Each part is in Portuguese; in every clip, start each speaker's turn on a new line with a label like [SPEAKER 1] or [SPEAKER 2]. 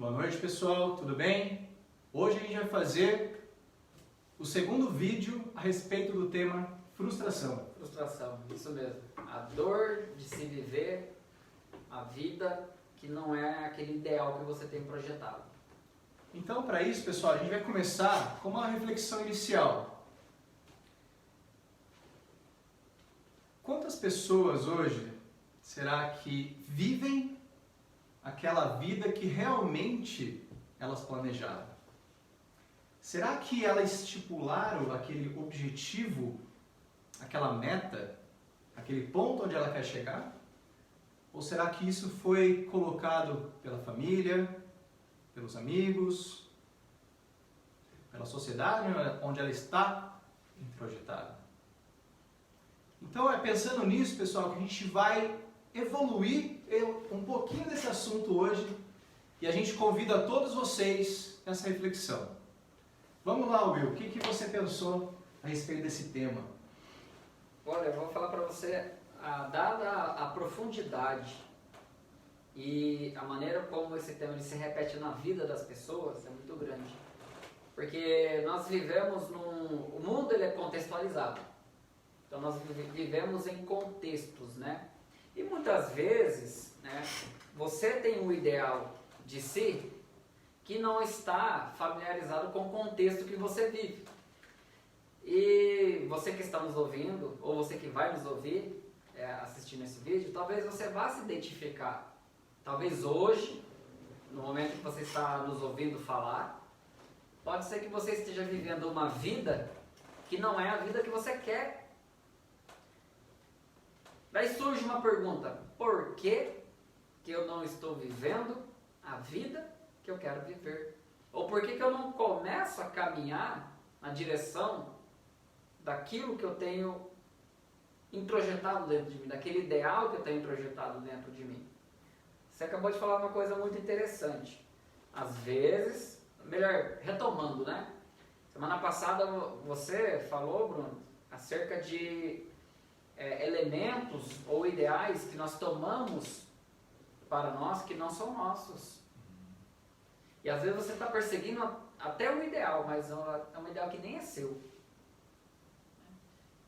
[SPEAKER 1] Boa noite, pessoal, tudo bem? Hoje a gente vai fazer o segundo vídeo a respeito do tema frustração.
[SPEAKER 2] Frustração, isso mesmo. A dor de se viver a vida que não é aquele ideal que você tem projetado.
[SPEAKER 1] Então, para isso, pessoal, a gente vai começar com uma reflexão inicial. Quantas pessoas hoje será que vivem aquela vida que realmente elas planejaram? Será que elas estipularam aquele objetivo, aquela meta, aquele ponto onde ela quer chegar? Ou será que isso foi colocado pela família, pelos amigos, pela sociedade onde ela está introjetada? Então é pensando nisso, pessoal, que a gente vai evoluir um pouquinho desse assunto hoje e a gente convida todos vocês nessa reflexão. Vamos lá, Will, o que você pensou a respeito desse tema?
[SPEAKER 2] Olha, eu vou falar para você, dada a profundidade e a maneira como esse tema ele se repete na vida das pessoas, é muito grande. Porque nós vivemos o mundo ele é contextualizado. Então nós vivemos em contextos, né? E muitas vezes, né, você tem um ideal de si que não está familiarizado com o contexto que você vive. E você que está nos ouvindo, ou você que vai nos ouvir, assistindo esse vídeo, talvez você vá se identificar. Talvez hoje, no momento que você está nos ouvindo falar, pode ser que você esteja vivendo uma vida que não é a vida que você quer. Daí surge uma pergunta: por que eu não estou vivendo a vida que eu quero viver? Ou por que eu não começo a caminhar na direção daquilo que eu tenho introjetado dentro de mim, daquele ideal que eu tenho introjetado dentro de mim? Você acabou de falar uma coisa muito interessante. Às vezes, melhor, retomando, né? Semana passada você falou, Bruno, acerca de elementos ou ideais que nós tomamos para nós que não são nossos. E às vezes você está perseguindo até um ideal, mas é um ideal que nem é seu.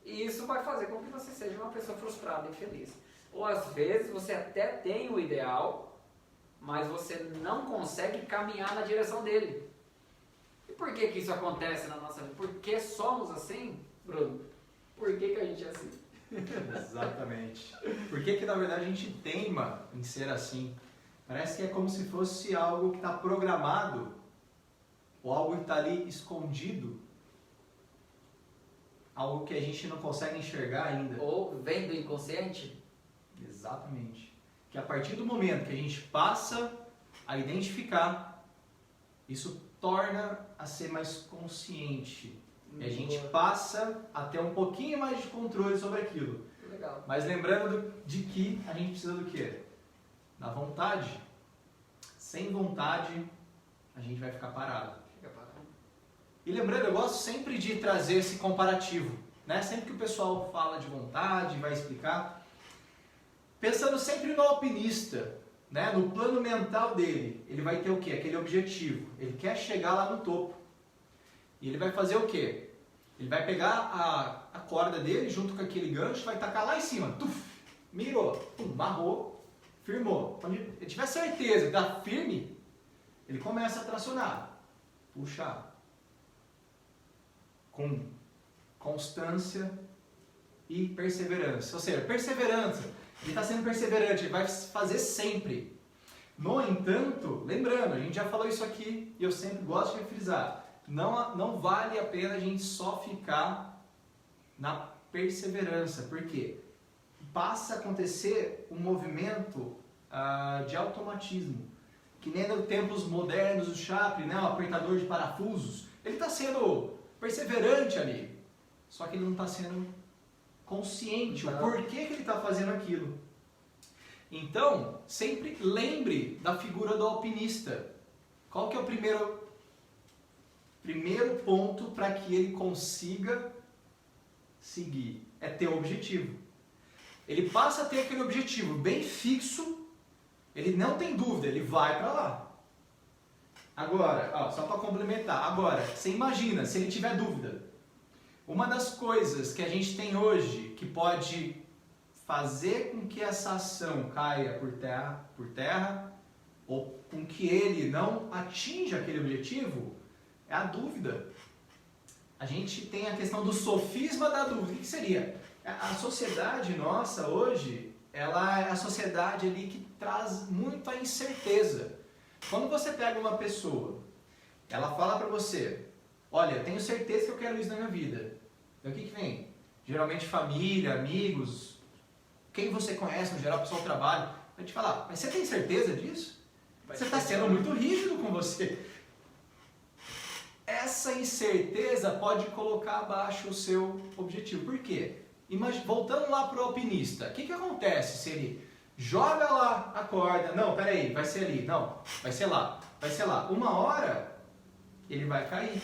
[SPEAKER 2] E isso vai fazer com que você seja uma pessoa frustrada e infeliz. Ou às vezes você até tem o ideal, mas você não consegue caminhar na direção dele. E por que isso acontece na nossa vida? Por que somos assim, Bruno? Por que a gente é assim?
[SPEAKER 1] Exatamente. Por que na verdade a gente teima em ser assim? Parece que é como se fosse algo que está programado, ou algo que está ali escondido, algo que a gente não consegue enxergar ainda.
[SPEAKER 2] Ou vem do inconsciente?
[SPEAKER 1] Exatamente. Que a partir do momento que a gente passa a identificar, isso torna a ser mais consciente. E a gente passa a ter um pouquinho mais de controle sobre aquilo.
[SPEAKER 2] Legal.
[SPEAKER 1] Mas lembrando de que a gente precisa do quê? Da vontade. Sem vontade, a gente vai ficar parado.
[SPEAKER 2] Fica parado.
[SPEAKER 1] E lembrando, eu gosto sempre de trazer esse comparativo, né? Sempre que o pessoal fala de vontade, vai explicar, pensando sempre no alpinista, né? No plano mental dele, ele vai ter o quê? Aquele objetivo. Ele quer chegar lá no topo. E ele vai fazer o quê? Ele vai pegar a corda dele junto com aquele gancho, vai tacar lá em cima. Tuf, mirou, pum, marrou, firmou. Quando ele tiver certeza que está firme, ele começa a tracionar, puxar. Com constância e perseverança. Ou seja, perseverança. Ele está sendo perseverante, ele vai fazer sempre. No entanto, lembrando, a gente já falou isso aqui e eu sempre gosto de frisar. Não vale a pena a gente só ficar na perseverança, porque passa a acontecer um movimento de automatismo, que nem nos tempos modernos do Chaplin, né, o apertador de parafusos, ele está sendo perseverante ali, só que ele não está sendo consciente, o porquê que ele está fazendo aquilo. Então, sempre lembre da figura do alpinista. Qual que é o primeiro ponto para que ele consiga seguir? É ter um objetivo. Ele passa a ter aquele objetivo bem fixo, ele não tem dúvida, ele vai para lá. Agora, ó, só para complementar, agora, você imagina, se ele tiver dúvida, uma das coisas que a gente tem hoje que pode fazer com que essa ação caia por terra, ou com que ele não atinja aquele objetivo, é a dúvida. A gente tem a questão do sofisma da dúvida. O que seria? A sociedade nossa hoje, ela é a sociedade ali que traz muita incerteza. Quando você pega uma pessoa, ela fala pra você, olha, eu tenho certeza que eu quero isso na minha vida. Então o que vem? Geralmente família, amigos, quem você conhece no geral, pessoal do trabalho, vai te falar, mas você tem certeza disso? Você está sendo muito rígido com você. Essa incerteza pode colocar abaixo o seu objetivo. Por quê? Voltando lá para o alpinista, o que acontece se ele joga lá a corda? Não, peraí, vai ser ali. Não, vai ser lá. Vai ser lá. Uma hora ele vai cair.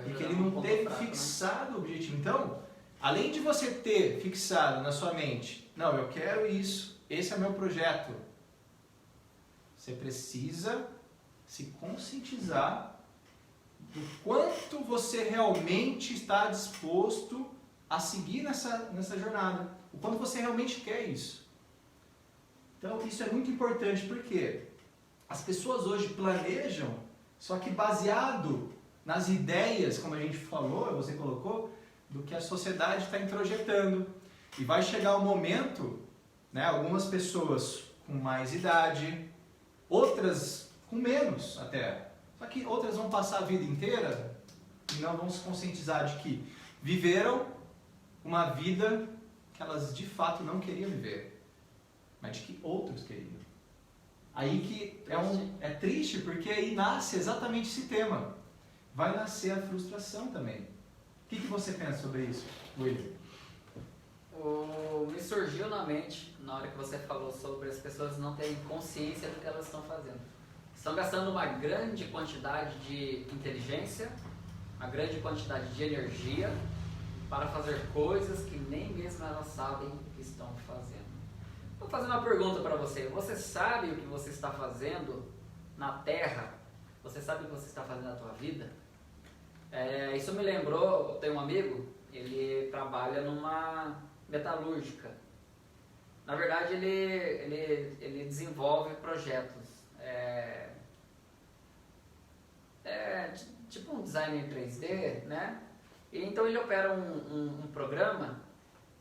[SPEAKER 1] Porque ele não teve fixado o objetivo. Então, além de você ter fixado na sua mente, não, eu quero isso, esse é o meu projeto. Você precisa se conscientizar do quanto você realmente está disposto a seguir nessa jornada. O quanto você realmente quer isso. Então, isso é muito importante porque as pessoas hoje planejam, só que baseado nas ideias, como a gente falou, você colocou, do que a sociedade está introjetando. E vai chegar um momento, né, algumas pessoas com mais idade, outras com menos até. Só que outras vão passar a vida inteira e não vão se conscientizar de que viveram uma vida que elas de fato não queriam viver, mas de que outros queriam. Aí que é triste porque aí nasce exatamente esse tema. Vai nascer a frustração também. O que você pensa sobre isso, William?
[SPEAKER 2] Me surgiu na mente, na hora que você falou sobre as pessoas não terem consciência do que elas estão fazendo. Estão gastando uma grande quantidade de inteligência, uma grande quantidade de energia para fazer coisas que nem mesmo elas sabem o que estão fazendo. Vou fazer uma pergunta para você. Você sabe o que você está fazendo na Terra? Você sabe o que você está fazendo na tua vida? Isso me lembrou, eu tenho um amigo, ele trabalha numa metalúrgica. Na verdade, ele desenvolve projetos. Tipo um design em 3D, né? E então ele opera um programa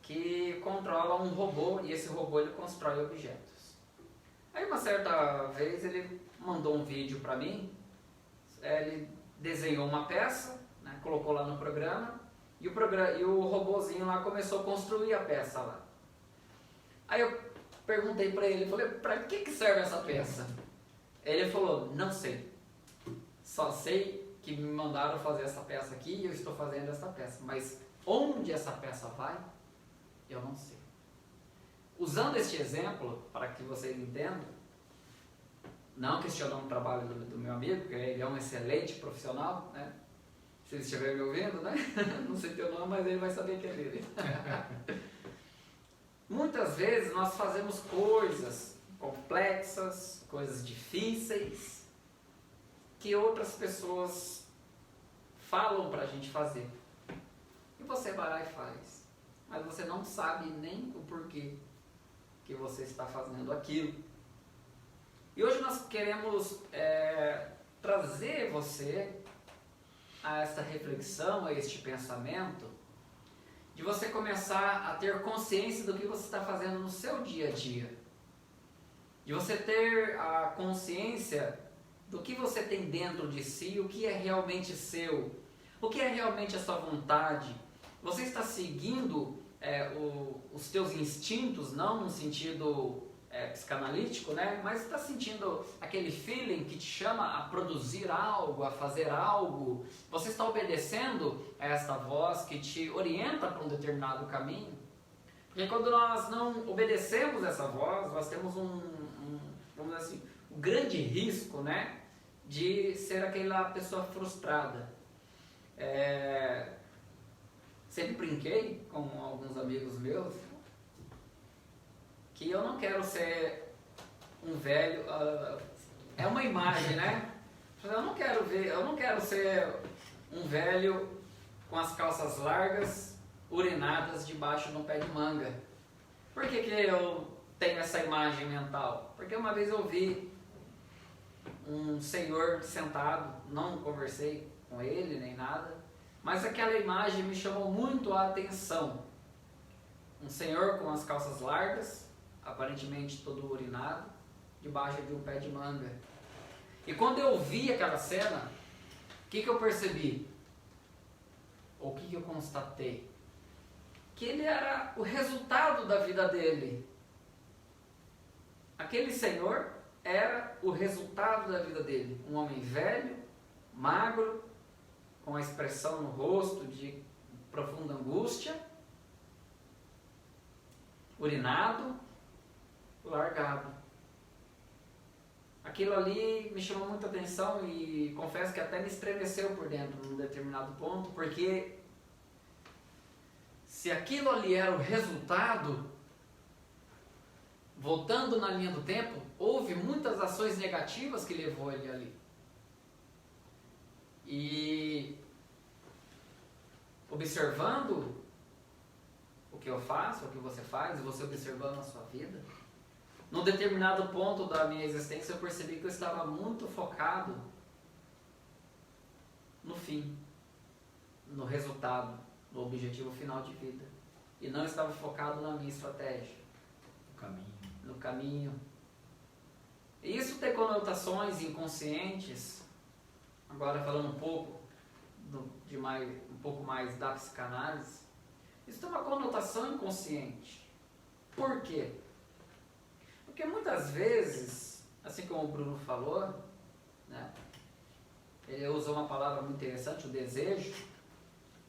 [SPEAKER 2] que controla um robô e esse robô ele constrói objetos. Aí uma certa vez ele mandou um vídeo para mim, ele desenhou uma peça, né, colocou lá no programa e o robôzinho lá começou a construir a peça lá. Aí eu perguntei para ele, falei, para que serve essa peça? Ele falou, não sei, só sei que me mandaram fazer essa peça aqui e eu estou fazendo essa peça, mas onde essa peça vai, eu não sei. Usando este exemplo, para que vocês entendam, não questionando o trabalho do meu amigo, porque ele é um excelente profissional, né? Se ele estiver me ouvindo, né? Não sei teu nome, mas ele vai saber que é dele. Muitas vezes nós fazemos coisas complexas, coisas difíceis, que outras pessoas falam pra gente fazer. E você vai lá e faz. Mas você não sabe nem o porquê que você está fazendo aquilo. E hoje nós queremos trazer você a esta reflexão, a este pensamento, de você começar a ter consciência do que você está fazendo no seu dia a dia. De você ter a consciência do que você tem dentro de si, o que é realmente seu, o que é realmente a sua vontade. Você está seguindo os teus instintos, não no sentido psicanalítico, né? Mas está sentindo aquele feeling que te chama a produzir algo, a fazer algo. Você está obedecendo a esta voz que te orienta para um determinado caminho. Porque quando nós não obedecemos essa voz, nós temos vamos dizer assim, um grande risco, né, de ser aquela pessoa frustrada. Sempre brinquei com alguns amigos meus que eu não quero ser um velho, é uma imagem, né? Eu não quero ser um velho com as calças largas, urinadas debaixo de um pé de manga. Por que eu tenho essa imagem mental? Porque uma vez eu vi um senhor sentado, não conversei com ele nem nada, mas aquela imagem me chamou muito a atenção. Um senhor com as calças largas, aparentemente todo urinado, debaixo de um pé de manga. E quando eu vi aquela cena, o que eu percebi? Ou o que eu constatei? Que ele era o resultado da vida dele. Aquele senhor era o resultado da vida dele. Um homem velho, magro, com a expressão no rosto de profunda angústia, urinado, largado. Aquilo ali me chamou muita atenção e confesso que até me estremeceu por dentro num determinado ponto, porque se aquilo ali era o resultado, voltando na linha do tempo, houve muitas ações negativas que levou ele ali. E observando o que eu faço, o que você faz, e você observando a sua vida, num determinado ponto da minha existência eu percebi que eu estava muito focado no fim, no resultado, no objetivo final de vida. E não estava focado na minha estratégia. No caminho. E isso tem conotações inconscientes. Agora falando um pouco mais da psicanálise, isso tem uma conotação inconsciente. Por quê? Porque muitas vezes, assim como o Bruno falou, né, ele usou uma palavra muito interessante, o desejo.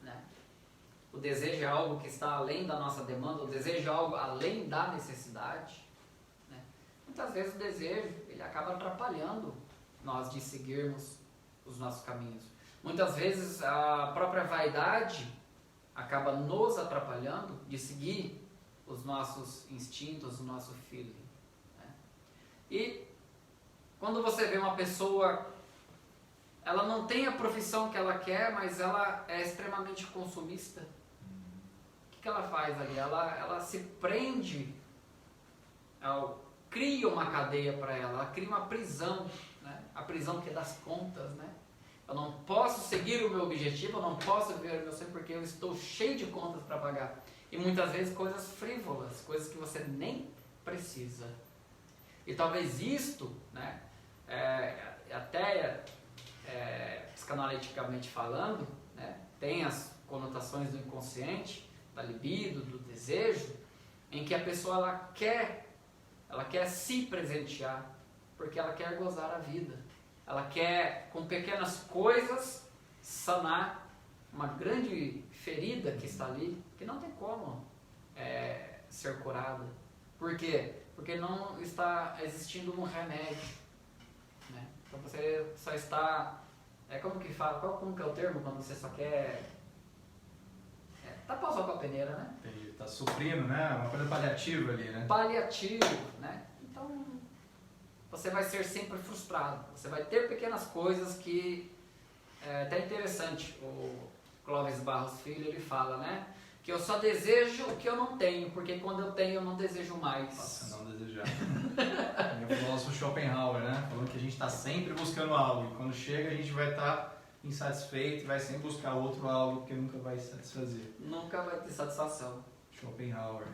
[SPEAKER 2] Né? O desejo é algo que está além da nossa demanda, o desejo é algo além da necessidade. Né? Muitas vezes o desejo ele acaba atrapalhando nós de seguirmos os nossos caminhos. Muitas vezes a própria vaidade acaba nos atrapalhando de seguir os nossos instintos, o nosso feeling. Né? E quando você vê uma pessoa, ela não tem a profissão que ela quer, mas ela é extremamente consumista, o que ela faz ali? Ela se prende, ela cria uma cadeia para ela cria uma prisão, né? A prisão que é das contas, né? Eu não posso seguir o meu objetivo, eu não posso ver o meu sonho porque eu estou cheio de contas para pagar. E muitas vezes coisas frívolas, coisas que você nem precisa. E talvez isto, né, psicanaliticamente falando, né, tem as conotações do inconsciente, da libido, do desejo, em que a pessoa ela quer se presentear, porque ela quer gozar a vida. Ela quer, com pequenas coisas, sanar uma grande ferida que está ali, que não tem como ser curada. Por quê? Porque não está existindo um remédio. Né? Então você só está... como que fala? Como que é o termo quando você só quer... tapar o sol com a peneira, né?
[SPEAKER 1] Está suprindo, né? Uma coisa paliativa ali, né?
[SPEAKER 2] Paliativo, né? Então... você vai ser sempre frustrado. Você vai ter pequenas coisas que... é até interessante, o Clóvis Barros Filho, ele fala, né? Que eu só desejo o que eu não tenho, porque quando eu tenho, eu não desejo mais.
[SPEAKER 1] Nossa, não desejar. O filósofo Schopenhauer, né? Falando que a gente está sempre buscando algo. E quando chega, a gente vai estar insatisfeito e vai sempre buscar outro algo, porque nunca vai satisfazer.
[SPEAKER 2] Nunca vai ter satisfação.
[SPEAKER 1] Schopenhauer.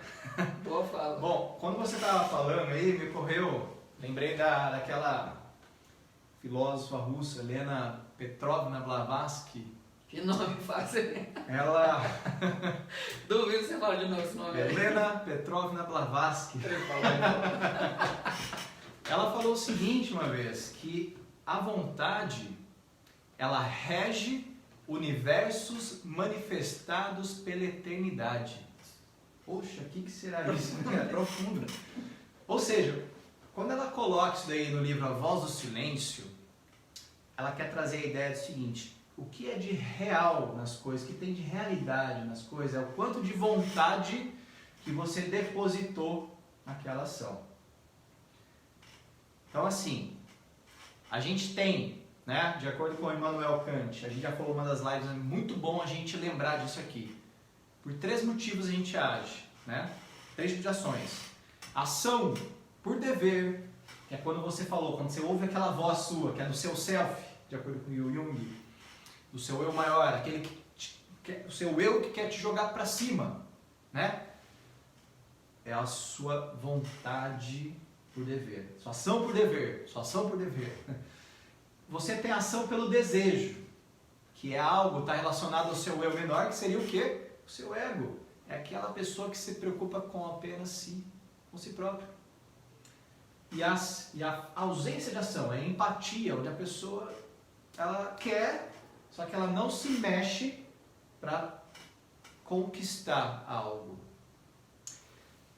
[SPEAKER 2] Boa fala.
[SPEAKER 1] Bom, quando você estava falando aí, me ocorreu... lembrei daquela filósofa russa, Helena Petrovna Blavatsky.
[SPEAKER 2] Que nome fácil.
[SPEAKER 1] Ela...
[SPEAKER 2] duvido você falar de novo esse nome aí.
[SPEAKER 1] Helena Petrovna Blavatsky. Ela falou o seguinte uma vez, que a vontade, ela rege universos manifestados pela eternidade. Poxa, o que será isso? É profundo. Ou seja... quando ela coloca isso daí no livro A Voz do Silêncio, ela quer trazer a ideia do seguinte: o que é de real nas coisas, o que tem de realidade nas coisas, é o quanto de vontade que você depositou naquela ação. Então assim, a gente tem né, de acordo com o Immanuel Kant, a gente já falou uma das lives, é muito bom a gente lembrar disso aqui. Por 3 motivos a gente age, né? 3 tipos de ações. Ação por dever, que é quando você falou, quando você ouve aquela voz sua, que é do seu self, de acordo com o Jung, do seu eu maior, aquele o seu eu que quer te jogar para cima, né? É a sua vontade por dever, sua ação por dever, sua ação por dever. Você tem ação pelo desejo, que é algo, está relacionado ao seu eu menor, que seria o quê? O seu ego. É aquela pessoa que se preocupa com apenas si, com si próprio. E a ausência de ação é a empatia, onde a pessoa ela quer, só que ela não se mexe para conquistar algo.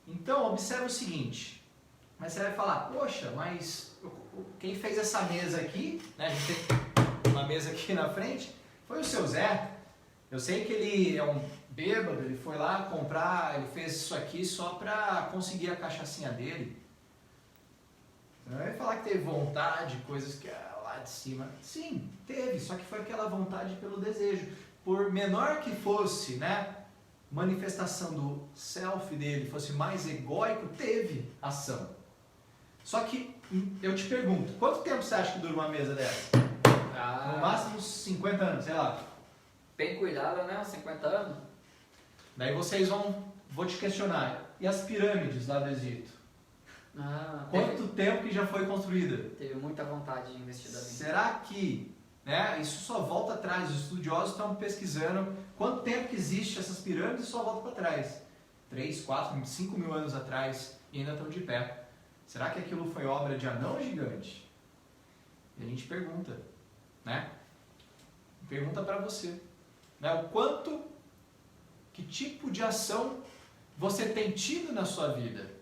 [SPEAKER 1] Então, observe o seguinte, mas você vai falar, poxa, mas quem fez essa mesa aqui, né, a gente tem uma mesa aqui na frente, foi o seu Zé. Eu sei que ele é um bêbado, ele foi lá comprar, ele fez isso aqui só para conseguir a cachaçinha dele. Você vai falar que teve vontade, coisas que lá de cima. Sim, teve, só que foi aquela vontade pelo desejo. Por menor que fosse, né, manifestação do self dele, fosse mais egóico, teve ação. Só que eu te pergunto, quanto tempo você acha que dura uma mesa dessa? No máximo uns 50 anos, sei lá.
[SPEAKER 2] Bem cuidada, né? Uns 50 anos.
[SPEAKER 1] Daí vocês vou te questionar, e as pirâmides lá do Egito? Quanto tempo que já foi construída?
[SPEAKER 2] Teve muita vontade de investir ali.
[SPEAKER 1] Será que, né, isso só volta atrás? Os estudiosos estão pesquisando quanto tempo que existe essas pirâmides e só volta para trás. 3, 4, 5 mil anos atrás e ainda estão de pé. Será que aquilo foi obra de anão ou gigante? E a gente pergunta, né? Pergunta para você, né? O quanto, que tipo de ação você tem tido na sua vida?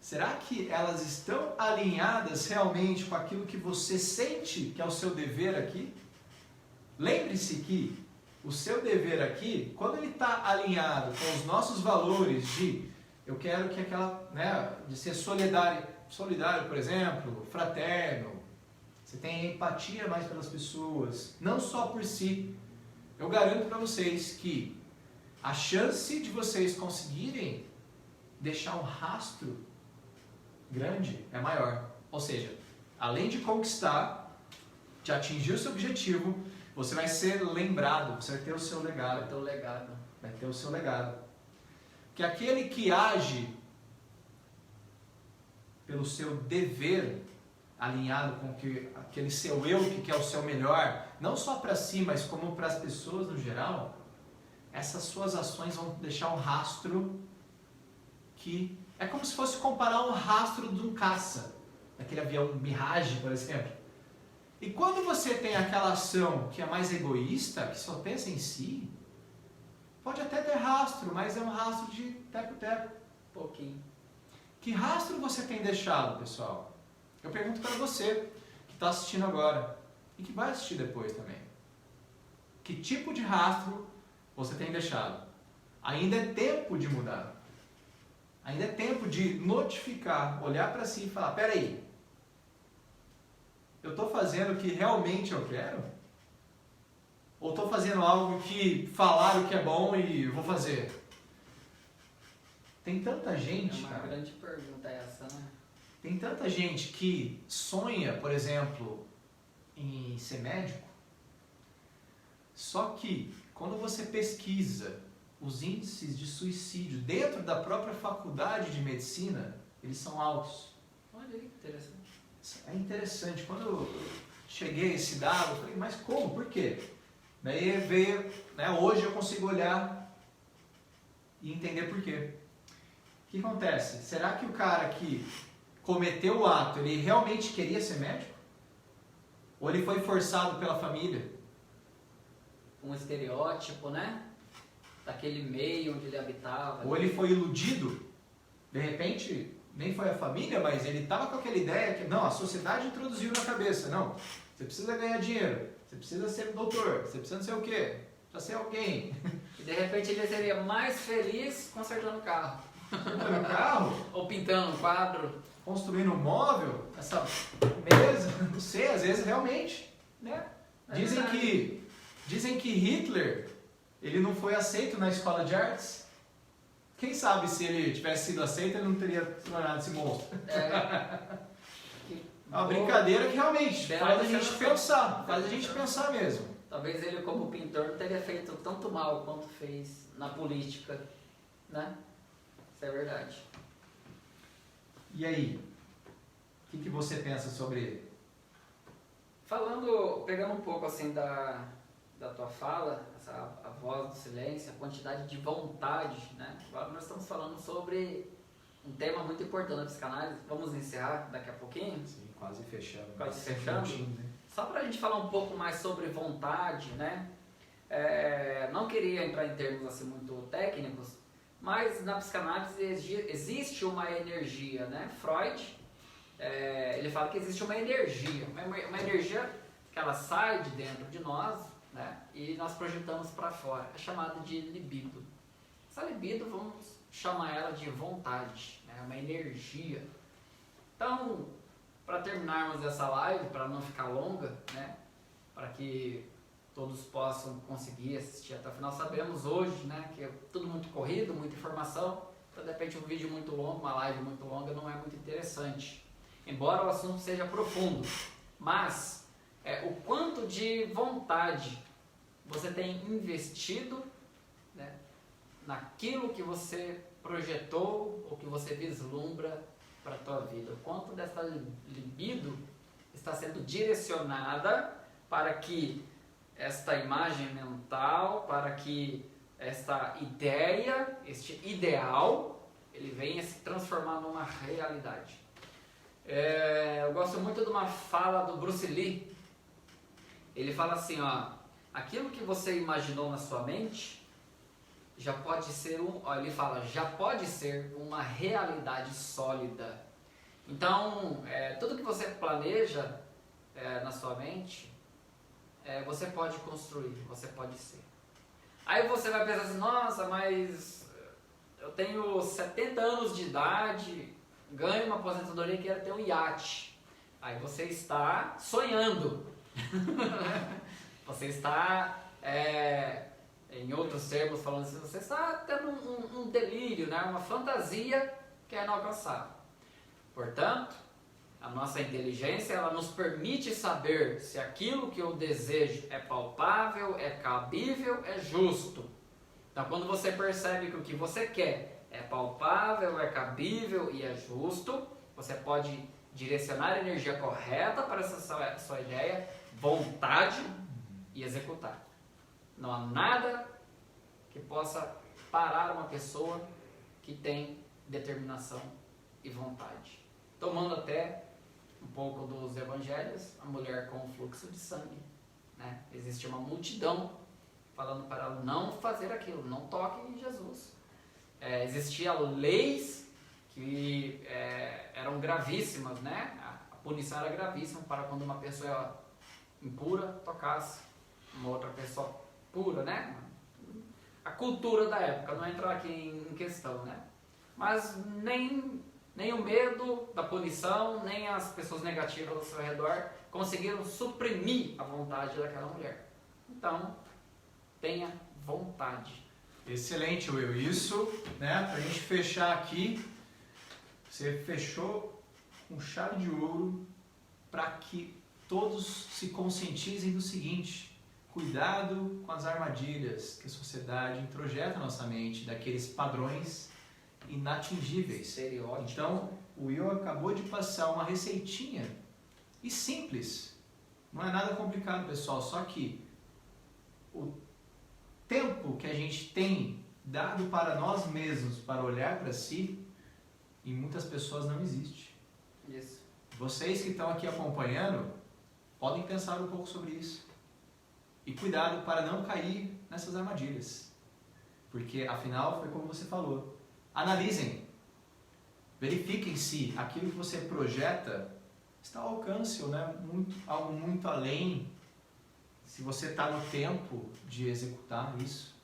[SPEAKER 1] Será que elas estão alinhadas realmente com aquilo que você sente que é o seu dever aqui? Lembre-se que o seu dever aqui, quando ele está alinhado com os nossos valores de eu quero que aquela, né, de ser solidário, por exemplo, fraterno, você tem empatia mais pelas pessoas, não só por si. Eu garanto para vocês que a chance de vocês conseguirem deixar um rastro grande é maior. Ou seja, além de conquistar, de atingir o seu objetivo, você vai ser lembrado, você vai ter o seu legado.
[SPEAKER 2] Vai ter o legado.
[SPEAKER 1] Vai ter o seu legado. Que aquele que age pelo seu dever, alinhado com aquele seu eu que quer o seu melhor, não só para si, mas como para as pessoas no geral, essas suas ações vão deixar um rastro que é como se fosse comparar um rastro de um caça, daquele avião Mirage, por exemplo. E quando você tem aquela ação que é mais egoísta, que só pensa em si, pode até ter rastro, mas é um rastro de teco-teco.
[SPEAKER 2] Pouquinho.
[SPEAKER 1] Que rastro você tem deixado, pessoal? Eu pergunto para você, que está assistindo agora, e que vai assistir depois também. Que tipo de rastro você tem deixado? Ainda é tempo de mudar. Ainda é tempo de notificar, olhar para si e falar, peraí, eu estou fazendo o que realmente eu quero? Ou estou fazendo algo que falaram que é bom e vou fazer? Tem tanta gente,
[SPEAKER 2] É uma grande pergunta essa, né?
[SPEAKER 1] Tem tanta gente que sonha, por exemplo, em ser médico, só que quando você pesquisa os índices de suicídio dentro da própria faculdade de medicina, eles são altos.
[SPEAKER 2] Olha aí, interessante.
[SPEAKER 1] É interessante. Quando eu cheguei a esse dado, eu falei, mas como? Por quê? Daí veio, né, hoje eu consigo olhar e entender por quê. O que acontece? Será que o cara que cometeu o ato, ele realmente queria ser médico? Ou ele foi forçado pela família?
[SPEAKER 2] Um estereótipo, né? Daquele meio onde ele habitava.
[SPEAKER 1] Ou ele foi iludido? De repente, nem foi a família, mas ele estava com aquela ideia que, não, a sociedade introduziu na cabeça, não, você precisa ganhar dinheiro, você precisa ser doutor, você precisa não sei o quê, precisa ser alguém.
[SPEAKER 2] E de repente ele seria mais feliz consertando o carro.
[SPEAKER 1] Consertando o carro?
[SPEAKER 2] Ou pintando um quadro.
[SPEAKER 1] Construindo um móvel, essa mesa, não sei, às vezes realmente.
[SPEAKER 2] Né? É
[SPEAKER 1] Dizem
[SPEAKER 2] verdade.
[SPEAKER 1] que Hitler, ele não foi aceito na escola de artes. Quem sabe se ele tivesse sido aceito, ele não teria se tornado esse monstro. É uma brincadeira que realmente faz a gente pensar, faz a gente pensar mesmo.
[SPEAKER 2] Talvez ele, como pintor, não teria feito tanto mal quanto fez na política, né? Isso é verdade.
[SPEAKER 1] E aí? O que você pensa sobre ele?
[SPEAKER 2] Pegando um pouco assim da tua fala, a voz do silêncio, a quantidade de vontade, né? Agora nós estamos falando sobre um tema muito importante na psicanálise. Vamos encerrar daqui a pouquinho?
[SPEAKER 1] Sim, quase fechando.
[SPEAKER 2] Quase fechando.
[SPEAKER 1] Né?
[SPEAKER 2] Só para a gente falar um pouco mais sobre vontade, né? Não queria entrar em termos assim muito técnicos, mas na psicanálise existe uma energia, né? Freud, ele fala que existe uma energia que ela sai de dentro de nós, né? E nós projetamos para fora. É chamada de libido. Essa libido, vamos chamar ela de vontade, né? Uma energia. Então, para terminarmos essa live, para não ficar longa, né? Para que todos possam conseguir assistir até o final. Sabemos hoje, né, que é tudo muito corrido, muita informação, então de repente um vídeo muito longo, uma live muito longa não é muito interessante, embora o assunto seja profundo, mas o quanto de vontade você tem investido, né, naquilo que você projetou ou que você vislumbra para a tua vida, o quanto dessa libido está sendo direcionada para que esta imagem mental, para que esta ideia, este ideal, ele venha se transformar numa realidade. Eu gosto muito de uma fala do Bruce Lee. Ele fala assim, ó, aquilo que você imaginou na sua mente já pode ser ele fala, já pode ser uma realidade sólida. Então, tudo que você planeja na sua mente, você pode construir, você pode ser. Aí você vai pensar assim, nossa, mas eu tenho 70 anos de idade, ganho uma aposentadoria e quero ter um iate. Aí você está sonhando. Você está, em outros termos falando assim, você está tendo um delírio, né? Uma fantasia que é inalcançável. Portanto, a nossa inteligência, ela nos permite saber se aquilo que eu desejo é palpável, é cabível, é justo. Então, quando você percebe que o que você quer é palpável, é cabível e é justo, você pode direcionar a energia correta para essa sua ideia, vontade e executar. Não há nada que possa parar uma pessoa que tem determinação e vontade. Tomando até um pouco dos evangelhos, a mulher com fluxo de sangue, né? Existe uma multidão falando para ela não fazer aquilo, não toque em Jesus. Existiam leis que eram gravíssimas, né? A punição era gravíssima para quando uma pessoa impura tocasse uma outra pessoa pura, né? A cultura da época, não entra aqui em questão, né? Mas nem o medo da punição, nem as pessoas negativas ao seu redor conseguiram suprimir a vontade daquela mulher. Então, tenha vontade.
[SPEAKER 1] Excelente, Will. Isso, né, pra gente fechar aqui, você fechou com chave de ouro para que todos se conscientizem do seguinte: cuidado com as armadilhas que a sociedade introjeta na nossa mente, daqueles padrões inatingíveis. Então, o Will acabou de passar uma receitinha e simples. Não é nada complicado, pessoal, só que o tempo que a gente tem dado para nós mesmos para olhar para si, em muitas pessoas não existe.
[SPEAKER 2] Isso.
[SPEAKER 1] Vocês que estão aqui acompanhando podem pensar um pouco sobre isso. E cuidado para não cair nessas armadilhas. Porque afinal foi como você falou. Analisem, verifiquem se aquilo que você projeta está ao alcance, ou né, algo muito além, se você está no tempo de executar isso.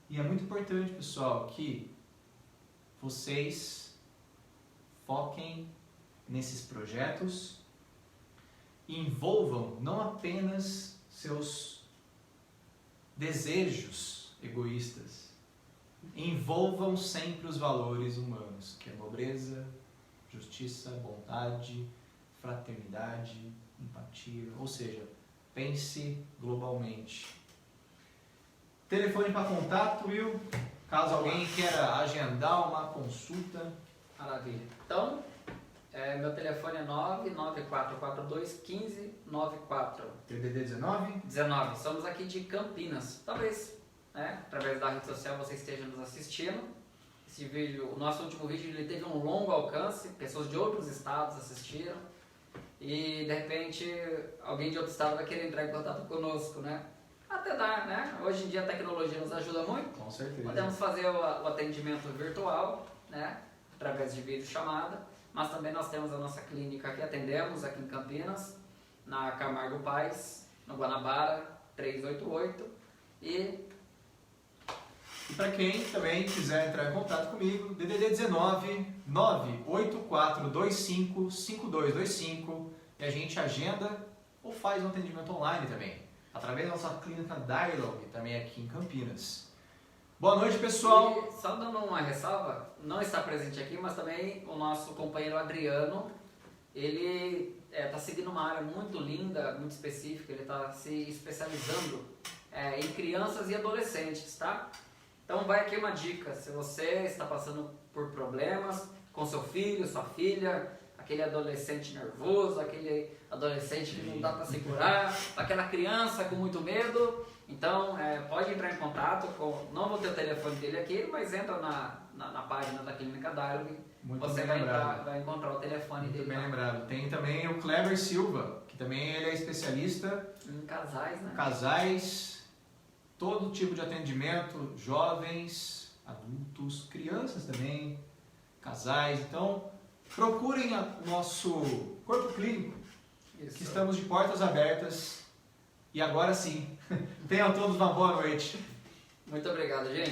[SPEAKER 1] E é muito importante, pessoal, que vocês foquem nesses projetos envolvam não apenas seus desejos egoístas, envolvam sempre os valores humanos, que é nobreza, justiça, bondade, fraternidade, empatia, ou seja, pense globalmente. Telefone para contato, Will, caso alguém queira agendar uma consulta.
[SPEAKER 2] Maravilha. Então, meu telefone é 994421594.
[SPEAKER 1] TDD 19?
[SPEAKER 2] 19. Somos aqui de Campinas. Talvez, através da rede social você esteja nos assistindo. Esse vídeo, o nosso último vídeo, ele teve um longo alcance, pessoas de outros estados assistiram. E de repente alguém de outro estado vai querer entrar em contato conosco, né? Até dá, né? Hoje em dia a tecnologia nos ajuda muito.
[SPEAKER 1] Com certeza.
[SPEAKER 2] Podemos fazer o atendimento virtual, né? Através de videochamada, mas também nós temos a nossa clínica que atendemos aqui em Campinas, na Camargo Paz, no Guanabara, 388. E
[SPEAKER 1] para quem também quiser entrar em contato comigo, DDD 19 984255225 e a gente agenda ou faz um atendimento online também, através da nossa clínica Dialogue, também aqui em Campinas. Boa noite, pessoal!
[SPEAKER 2] E só dando uma ressalva, não está presente aqui, mas também o nosso companheiro Adriano, ele está seguindo uma área muito linda, muito específica, ele está se especializando em crianças e adolescentes, tá? Então vai aqui uma dica, se você está passando por problemas com seu filho, sua filha, aquele adolescente nervoso, aquele adolescente que não dá para segurar, aquela criança com muito medo, então pode entrar em contato com, não vou ter o telefone dele aqui, mas entra na página da Clínica Dialogue, você vai encontrar o telefone
[SPEAKER 1] muito
[SPEAKER 2] dele.
[SPEAKER 1] Muito bem lembrado. Tem também o Kleber Silva, que também ele é especialista
[SPEAKER 2] em casais, né?
[SPEAKER 1] Casais, todo tipo de atendimento, jovens, adultos, crianças também, casais. Então, procurem o nosso corpo clínico,
[SPEAKER 2] Isso.
[SPEAKER 1] Que estamos de portas abertas. E agora sim, tenham todos uma boa noite.
[SPEAKER 2] Muito obrigado, gente.